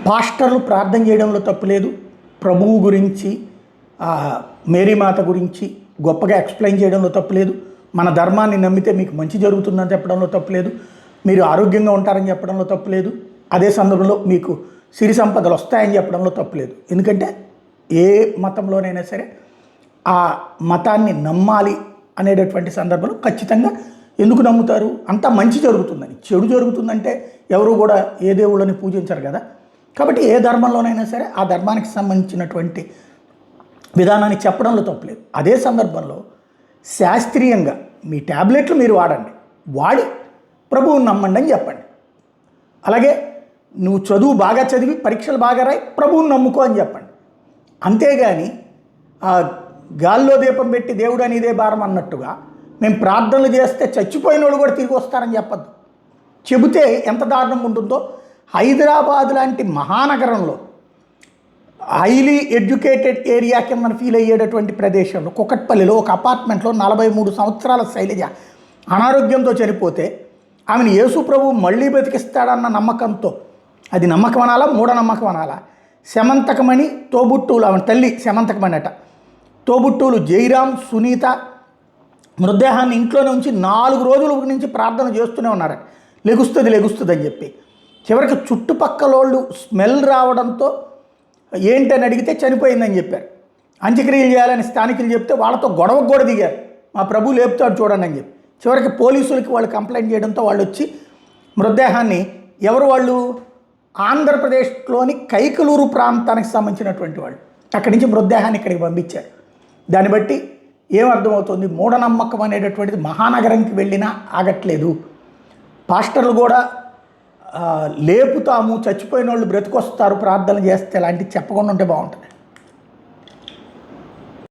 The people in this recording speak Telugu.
పాస్టర్లు ప్రార్థన చేయడంలో తప్పు లేదు. ప్రభువు గురించి మేరీమాత గురించి గొప్పగా ఎక్స్ప్లెయిన్ చేయడంలో తప్పు లేదు. మన ధర్మాన్ని నమ్మితే మీకు మంచి జరుగుతుందని చెప్పడంలో తప్పు లేదు. మీరు ఆరోగ్యంగా ఉంటారని చెప్పడంలో తప్పు లేదు. అదే సందర్భంలో మీకు సిరి సంపదలు వస్తాయని చెప్పడంలో తప్పు లేదు. ఎందుకంటే ఏ మతంలోనైనా సరే ఆ మతాన్ని నమ్మాలి అనేటటువంటి సందర్భంలో ఖచ్చితంగా ఎందుకు నమ్ముతారు? అంతా మంచి జరుగుతుందని. చెడు జరుగుతుందంటే ఎవరు కూడా ఏ దేవుళ్ళని పూజించరు కదా. కాబట్టి ఏ ధర్మంలోనైనా సరే ఆ ధర్మానికి సంబంధించినటువంటి విధానాన్ని చెప్పడంలో తప్పులేదు. అదే సందర్భంలో శాస్త్రీయంగా మీ ట్యాబ్లెట్లు మీరు వాడి ప్రభువుని నమ్మండి అని చెప్పండి. అలాగే నువ్వు చదువు బాగా చదివి పరీక్షలు బాగా రాయి ప్రభువుని నమ్ముకో అని చెప్పండి. అంతేగాని గాల్లో దీపం పెట్టి దేవుడు అని ఇదే భారం అన్నట్టుగా మేము ప్రార్థనలు చేస్తే చచ్చిపోయిన వాళ్ళు కూడా తిరిగి వస్తారని చెప్పద్దు. చెబితే ఎంత దారుణంగా ఉంటుందో. హైదరాబాద్ లాంటి మహానగరంలో హైలీ ఎడ్యుకేటెడ్ ఏరియా కింద ఫీల్ అయ్యేటటువంటి ప్రదేశంలో కుకట్పల్లిలో ఒక అపార్ట్మెంట్లో 43 సంవత్సరాల శైలజ అనారోగ్యంతో చనిపోతే ఆమెను యేసు ప్రభువు మళ్ళీ బతికిస్తాడన్న నమ్మకంతో, అది నమ్మకం అనాలా మూఢనమ్మకం అనాలా, శమంతకమణి తోబుట్టువులు, ఆమె తల్లి శమంతకమణి అట, తోబుట్టువులు జయరాం సునీత మృతదేహాన్ని ఇంట్లోనే ఉంచి 4 రోజుల నుంచి ప్రార్థన చేస్తూనే ఉన్నారు. లెగుస్తుంది అని చెప్పి చివరికి చుట్టుపక్కలోళ్ళు స్మెల్ రావడంతో ఏంటని అడిగితే చనిపోయిందని చెప్పారు. అంత్యక్రియలు చేయాలని స్థానికులు చెప్తే వాళ్ళతో గొడవకు కూడా దిగారు. మా ప్రభు లేపుతాడు చూడండి అని చెప్పి చివరికి పోలీసులకి వాళ్ళు కంప్లైంట్ చేయడంతో వాళ్ళు వచ్చి మృతదేహాన్ని వాళ్ళు ఆంధ్రప్రదేశ్లోని కైకలూరు ప్రాంతానికి సంబంధించినటువంటి వాళ్ళు అక్కడి నుంచి మృతదేహాన్ని ఇక్కడికి పంపించారు. దాన్ని బట్టి ఏమర్థమవుతుంది? మూఢనమ్మకం అనేటటువంటిది మహానగరంకి వెళ్ళినా ఆగట్లేదు. పాస్టర్లు కూడా లేపుతాము, చచ్చిపోయిన వాళ్ళు బ్రతికొస్తారు ప్రార్థన చేస్తే, లాంటివి చెప్పకుండా ఉంటే బాగుంటుంది.